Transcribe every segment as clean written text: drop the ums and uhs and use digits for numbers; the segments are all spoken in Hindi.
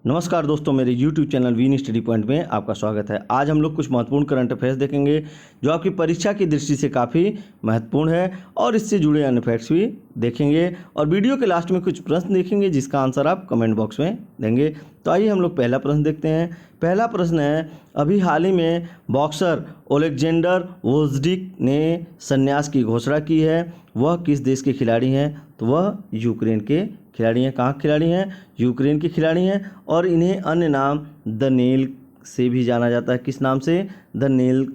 नमस्कार दोस्तों, मेरे YouTube चैनल वीन स्टडी पॉइंट में आपका स्वागत है। आज हम लोग कुछ महत्वपूर्ण करंट अफेयर्स देखेंगे जो आपकी परीक्षा की दृष्टि से काफ़ी महत्वपूर्ण है और इससे जुड़े अन्य फैक्ट्स भी देखेंगे और वीडियो के लास्ट में कुछ प्रश्न देखेंगे जिसका आंसर आप कमेंट बॉक्स में देंगे। तो आइए हम लोग पहला प्रश्न देखते हैं। पहला प्रश्न है, अभी हाल ही में बॉक्सर ओलेक्जेंडर वोज्डिक ने संन्यास की घोषणा की है, वह किस देश के खिलाड़ी हैं? तो वह यूक्रेन के खिलाड़ी हैं। कहाँ खिलाड़ी हैं? यूक्रेन के खिलाड़ी हैं और इन्हें अन्य नाम द नेल से भी जाना जाता है। किस नाम से? द नेल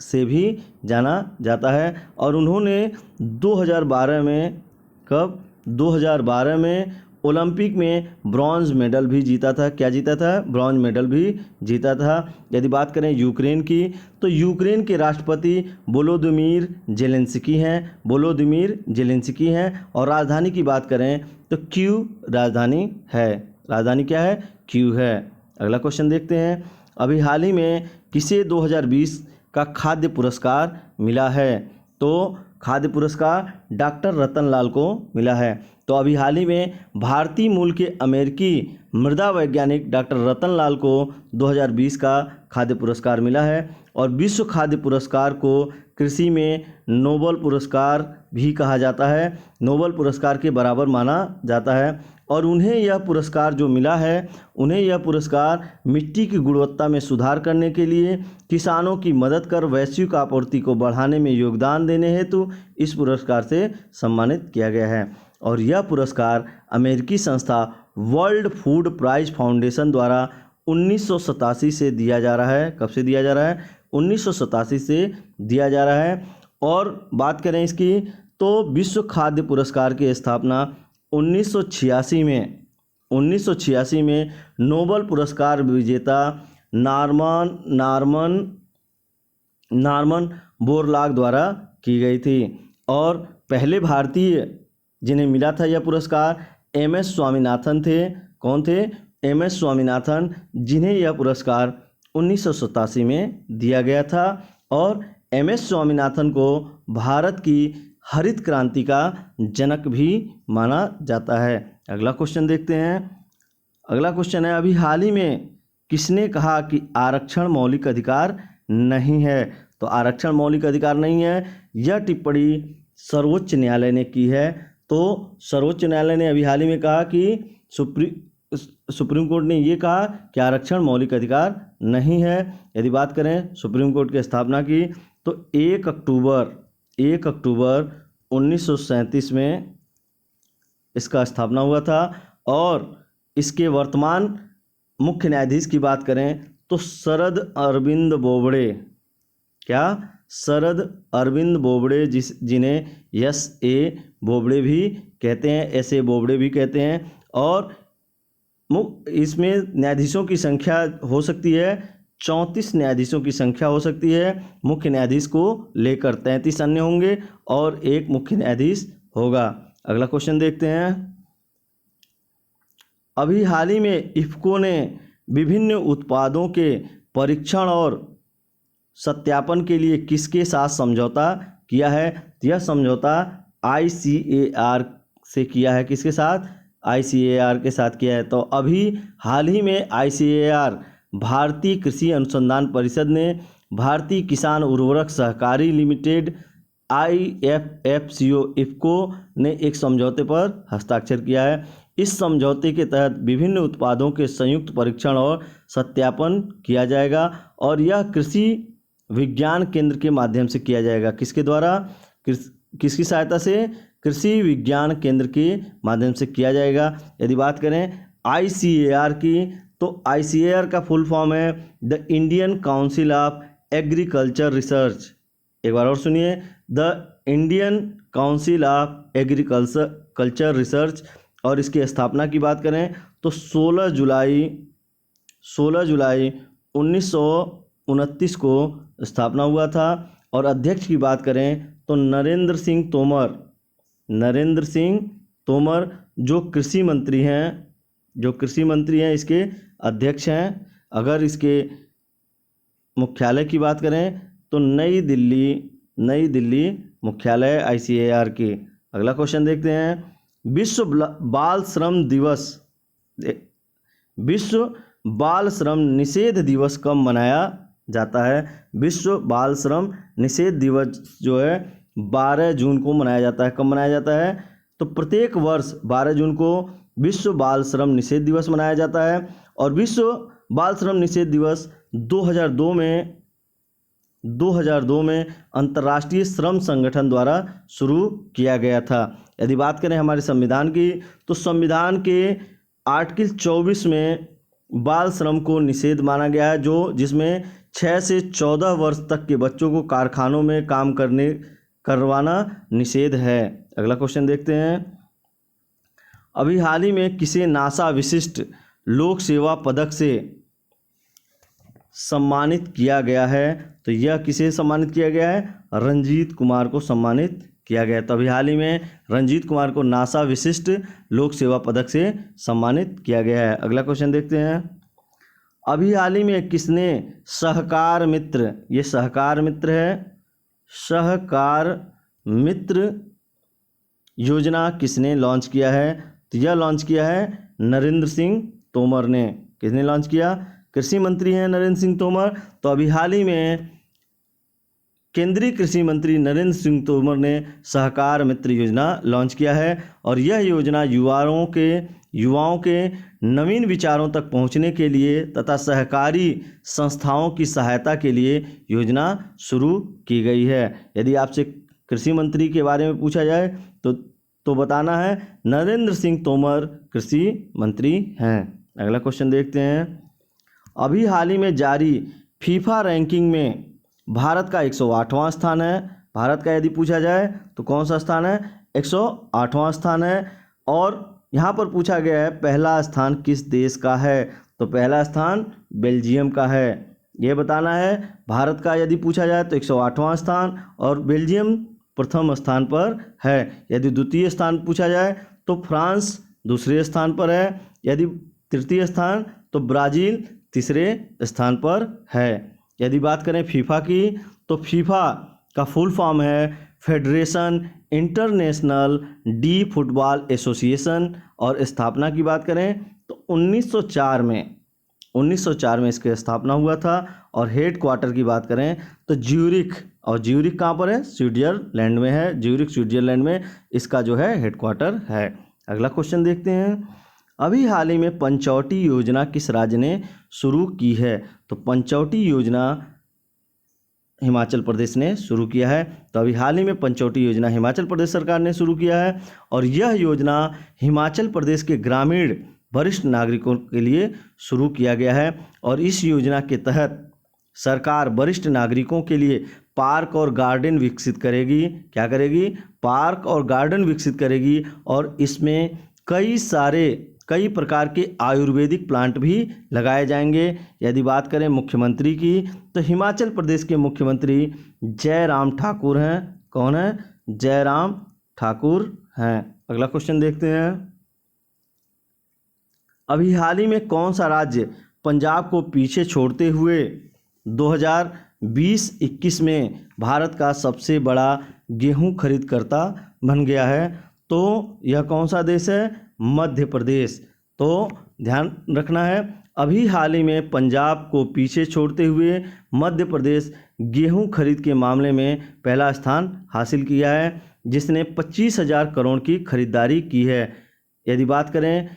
से भी जाना जाता है। और उन्होंने 2012 में 2012 में ओलंपिक में ब्रॉन्ज मेडल भी जीता था। क्या जीता था? ब्रॉन्ज मेडल भी जीता था। यदि बात करें यूक्रेन की, तो यूक्रेन के राष्ट्रपति वोलोदिमीर जेलेंस्की हैं। और राजधानी की बात करें तो क्यू राजधानी है। राजधानी क्या है? क्यू है। अगला क्वेश्चन देखते हैं। अभी हाल ही में किसे 2020 का खाद्य पुरस्कार मिला है? तो खाद्य पुरस्कार डॉक्टर रतन लाल को मिला है। तो अभी हाल ही में भारतीय मूल के अमेरिकी मृदा वैज्ञानिक डॉक्टर रतन लाल को 2020 का खाद्य पुरस्कार मिला है। और विश्व खाद्य पुरस्कार को कृषि में नोबेल पुरस्कार भी कहा जाता है, नोबेल पुरस्कार के बराबर माना जाता है। और उन्हें यह पुरस्कार जो मिला है, उन्हें यह पुरस्कार मिट्टी की गुणवत्ता में सुधार करने के लिए, किसानों की मदद कर वैश्विक आपूर्ति को बढ़ाने में योगदान देने हेतु इस पुरस्कार से सम्मानित किया गया है। और यह पुरस्कार अमेरिकी संस्था वर्ल्ड फूड प्राइज फाउंडेशन द्वारा 1987 से दिया जा रहा है। कब से दिया जा रहा है? 1987 से दिया जा रहा है। और बात करें इसकी, तो विश्व खाद्य पुरस्कार की स्थापना 1986 में नोबेल पुरस्कार विजेता नॉर्मन बोरलॉग द्वारा की गई थी। और पहले भारतीय जिन्हें मिला था यह पुरस्कार एम.एस. स्वामीनाथन थे। कौन थे? एम.एस. स्वामीनाथन, जिन्हें यह पुरस्कार 1987 में दिया गया था। और एम.एस. स्वामीनाथन को भारत की हरित क्रांति का जनक भी माना जाता है। अगला क्वेश्चन देखते हैं। अगला क्वेश्चन है, अभी हाल ही में किसने कहा कि आरक्षण मौलिक अधिकार नहीं है? तो आरक्षण मौलिक अधिकार नहीं है, यह टिप्पणी सर्वोच्च न्यायालय ने की है। तो सर्वोच्च न्यायालय ने अभी हाल ही में कहा कि सुप्रीम कोर्ट ने ये कहा कि आरक्षण मौलिक अधिकार नहीं है। यदि बात करें सुप्रीम कोर्ट की स्थापना की, तो 1 अक्टूबर 1937 में इसका स्थापना हुआ था। और इसके वर्तमान मुख्य न्यायाधीश की बात करें तो शरद अरविंद बोबड़े। क्या? शरद अरविंद बोबड़े, जिन्हें S.A. बोबड़े भी कहते हैं, S.A. बोबड़े भी कहते हैं। और इसमें न्यायाधीशों की संख्या हो सकती है 34 न्यायाधीशों की संख्या हो सकती है। मुख्य न्यायाधीश को लेकर 33 अन्य होंगे और एक मुख्य न्यायाधीश होगा। अगला क्वेश्चन देखते हैं। अभी हाल ही में इफ्को ने विभिन्न उत्पादों के परीक्षण और सत्यापन के लिए किसके साथ समझौता किया है? यह समझौता ICAR से किया है। किसके साथ? ICAR के साथ किया है। तो अभी हाल ही में ICAR, भारतीय कृषि अनुसंधान परिषद ने भारतीय किसान उर्वरक सहकारी लिमिटेड IFFCO इफ्को ने एक समझौते पर हस्ताक्षर किया है। इस समझौते के तहत विभिन्न उत्पादों के संयुक्त परीक्षण और सत्यापन किया जाएगा और यह कृषि विज्ञान केंद्र के माध्यम से किया जाएगा। किसके द्वारा? किसकी सहायता से? कृषि विज्ञान केंद्र के माध्यम से किया जाएगा। यदि बात करें ICAR की, तो ICAR का फुल फॉर्म है the Indian council of agriculture research. एक बार और सुनिए, the Indian council of agriculture research. और इसकी स्थापना की बात करें तो 16 जुलाई 1929 को स्थापना हुआ था। और अध्यक्ष की बात करें तो नरेंद्र सिंह तोमर जो कृषि मंत्री हैं इसके अध्यक्ष हैं। अगर इसके मुख्यालय की बात करें तो नई दिल्ली मुख्यालय ICAR की। अगला क्वेश्चन देखते हैं। विश्व बाल श्रम दिवस विश्व बाल श्रम निषेध दिवस कब मनाया जाता है? विश्व बाल श्रम निषेध दिवस जो है 12 जून को मनाया जाता है। कब मनाया जाता है? तो प्रत्येक वर्ष 12 जून को विश्व बाल श्रम निषेध दिवस मनाया जाता है। और विश्व बाल श्रम निषेध दिवस 2002 में अंतर्राष्ट्रीय श्रम संगठन द्वारा शुरू किया गया था। यदि बात करें हमारे संविधान की, तो संविधान के आर्टिकल 24 में बाल श्रम को निषेध माना गया है, जिसमें 6 से 14 वर्ष तक के बच्चों को कारखानों में काम करवाना निषेध है। अगला क्वेश्चन देखते हैं। अभी हाल ही में किसे नासा विशिष्ट लोक सेवा पदक से सम्मानित किया गया है? तो यह किसे सम्मानित किया गया है? रंजीत कुमार को सम्मानित किया गया। तो अभी हाल ही में रंजीत कुमार को नासा विशिष्ट लोक सेवा पदक से सम्मानित किया गया है। अगला क्वेश्चन देखते हैं। अभी हाल ही में किसने सहकार मित्र, ये सहकार मित्र है, सहकार मित्र योजना किसने लॉन्च किया है? तो यह लॉन्च किया है नरेंद्र सिंह तोमर ने। किसने लॉन्च किया? कृषि मंत्री हैं नरेंद्र सिंह तोमर। तो अभी हाल ही में केंद्रीय कृषि मंत्री नरेंद्र सिंह तोमर ने सहकार मित्र योजना लॉन्च किया है। और यह योजना युवाओं के नवीन विचारों तक पहुंचने के लिए तथा सहकारी संस्थाओं की सहायता के लिए योजना शुरू की गई है। यदि आपसे कृषि मंत्री के बारे में पूछा जाए तो बताना है नरेंद्र सिंह तोमर कृषि मंत्री हैं। अगला क्वेश्चन देखते हैं। अभी हाल ही में जारी फीफा रैंकिंग में भारत का 108वां स्थान है। भारत का यदि पूछा जाए तो कौन सा स्थान है? 108वां स्थान है। और यहाँ पर पूछा गया है पहला स्थान किस देश का है? तो पहला स्थान बेल्जियम का है। ये बताना है। भारत का यदि पूछा जाए तो 108वां स्थान और बेल्जियम प्रथम स्थान पर है। यदि द्वितीय स्थान पूछा जाए तो फ्रांस दूसरे स्थान पर है। यदि तृतीय स्थान तो ब्राज़ील तीसरे स्थान पर है। यदि बात करें फीफा की, तो फीफा का फुल फॉर्म है federation international D football association. और स्थापना की बात करें तो 1904 में इसकी स्थापना हुआ था। और हेड क्वार्टर की बात करें तो ज्यूरिख, और ज्यूरिख कहाँ पर है? स्विट्जरलैंड में है। ज्यूरिख स्विट्जरलैंड में इसका जो है हेड क्वार्टर है। अगला क्वेश्चन देखते हैं। अभी हाल ही में पंचवटी योजना किस राज्य ने शुरू की है? तो पंचवटी योजना हिमाचल प्रदेश ने शुरू किया है। तो अभी हाल ही में पंचवटी योजना हिमाचल प्रदेश सरकार ने शुरू किया है। और यह योजना हिमाचल प्रदेश के ग्रामीण वरिष्ठ नागरिकों के लिए शुरू किया गया है। और इस योजना के तहत सरकार वरिष्ठ नागरिकों के लिए पार्क और गार्डन विकसित करेगी। क्या करेगी? पार्क और गार्डन विकसित करेगी। और इसमें कई प्रकार के आयुर्वेदिक प्लांट भी लगाए जाएंगे। यदि बात करें मुख्यमंत्री की, तो हिमाचल प्रदेश के मुख्यमंत्री जयराम ठाकुर हैं। कौन है? जयराम ठाकुर हैं। अगला क्वेश्चन देखते हैं। अभी हाल ही में कौन सा राज्य पंजाब को पीछे छोड़ते हुए 2020-21 में भारत का सबसे बड़ा गेहूं खरीदकर्ता बन गया है? तो यह कौन सा देश है? मध्य प्रदेश। तो ध्यान रखना है, अभी हाल ही में पंजाब को पीछे छोड़ते हुए मध्य प्रदेश गेहूं खरीद के मामले में पहला स्थान हासिल किया है, जिसने 25,000 करोड़ की खरीदारी की है। यदि बात करें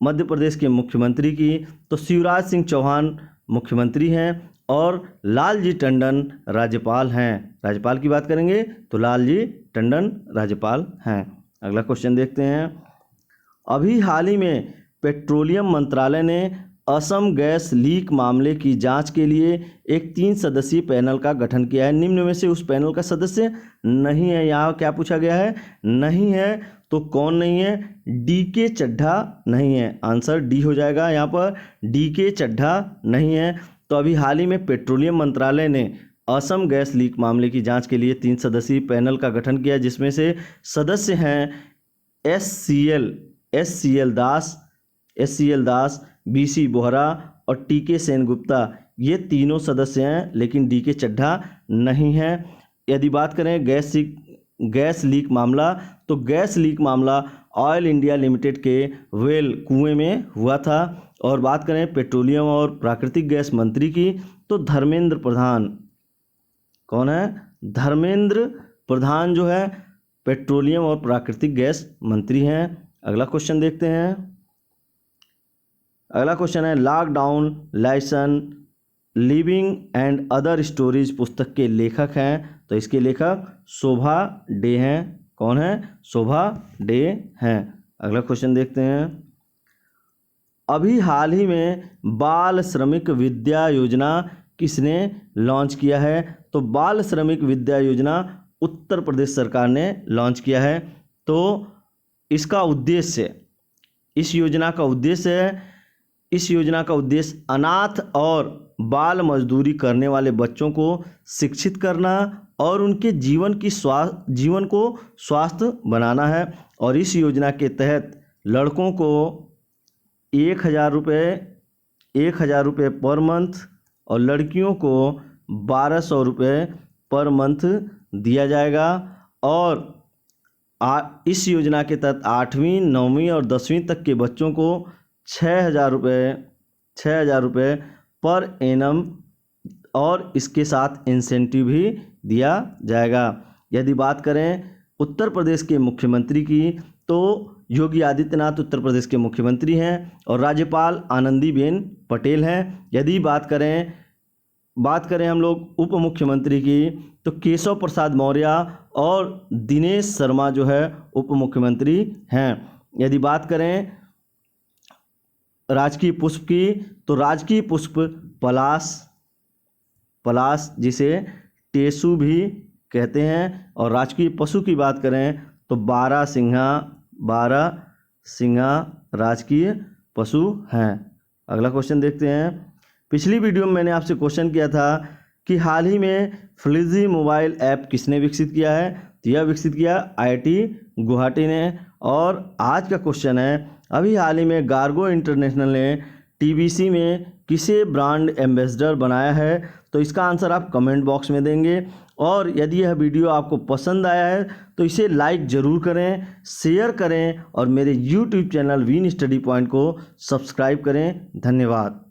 मध्य प्रदेश के मुख्यमंत्री की, तो शिवराज सिंह चौहान मुख्यमंत्री हैं और लालजी टंडन राज्यपाल हैं। राज्यपाल की बात करेंगे तो लालजी टंडन राज्यपाल हैं। अगला क्वेश्चन देखते हैं। अभी हाल ही में पेट्रोलियम मंत्रालय ने असम गैस लीक मामले की जांच के लिए एक 3 सदस्यीय पैनल का गठन किया है। निम्न में से उस पैनल का सदस्य नहीं है। यहाँ क्या पूछा गया है? नहीं है। तो कौन नहीं है? DK चड्ढा नहीं है। आंसर डी हो जाएगा यहाँ पर, DK चड्ढा नहीं है। तो अभी हाल ही में पेट्रोलियम मंत्रालय ने असम गैस लीक मामले की जांच के लिए 3 सदस्यीय पैनल का गठन किया, जिसमें से सदस्य हैं SCL दास, BC बोहरा और TK सेनगुप्ता। ये तीनों सदस्य हैं, लेकिन DK चड्ढा नहीं है। यदि बात करें गैस लीक मामला, तो गैस लीक मामला ऑयल इंडिया लिमिटेड के वेल कुएं में हुआ था और बात करें पेट्रोलियम और प्राकृतिक गैस मंत्री की, तो धर्मेंद्र प्रधान। कौन है? धर्मेंद्र प्रधान जो है पेट्रोलियम और प्राकृतिक गैस मंत्री हैं। अगला क्वेश्चन देखते हैं। अगला क्वेश्चन है lockdown licence living and other stories पुस्तक के लेखक हैं, तो इसके लेखक शोभा डे हैं। कौन है? शोभा डे हैं। अगला क्वेश्चन देखते हैं। अभी हाल ही में बाल श्रमिक विद्या योजना किसने लॉन्च किया है? तो बाल श्रमिक विद्या योजना उत्तर प्रदेश सरकार ने लॉन्च किया है। तो इसका उद्देश्य, इस योजना का उद्देश्य अनाथ और बाल मजदूरी करने वाले बच्चों को शिक्षित करना और उनके जीवन को स्वस्थ बनाना है। और इस योजना के तहत लड़कों को 1,000 रुपये पर मंथ और लड़कियों को 1,200 रुपये पर मंथ दिया जाएगा। और इस योजना के तहत 8वीं 9वीं और 10वीं तक के बच्चों को 6,000 रुपये पर एनम और इसके साथ इंसेंटिव भी दिया जाएगा। यदि बात करें उत्तर प्रदेश के मुख्यमंत्री की, तो योगी आदित्यनाथ उत्तर प्रदेश के मुख्यमंत्री हैं और राज्यपाल आनंदीबेन पटेल हैं। यदि बात करें हम लोग उप मुख्यमंत्री की, तो केशव प्रसाद मौर्य और दिनेश शर्मा जो है उप मुख्यमंत्री हैं। यदि बात करें राजकीय पुष्प की, तो राजकीय पुष्प पलाश जिसे टेसू भी कहते हैं। और राजकीय पशु की बात करें तो 12 सिंघा राजकीय पशु हैं। अगला क्वेश्चन देखते हैं। पिछली वीडियो में मैंने आपसे क्वेश्चन किया था कि हाल ही में फ्लिजी मोबाइल ऐप किसने विकसित किया है? तो यह विकसित किया IIT गुवाहाटी ने। और आज का क्वेश्चन है अभी हाल ही में गार्गो इंटरनेशनल ने TBC में किसे ब्रांड एम्बेसडर बनाया है? तो इसका आंसर आप कमेंट बॉक्स में देंगे। और यदि यह वीडियो आपको पसंद आया है तो इसे लाइक ज़रूर करें, शेयर करें और मेरे YouTube channel win study point को सब्सक्राइब करें। धन्यवाद।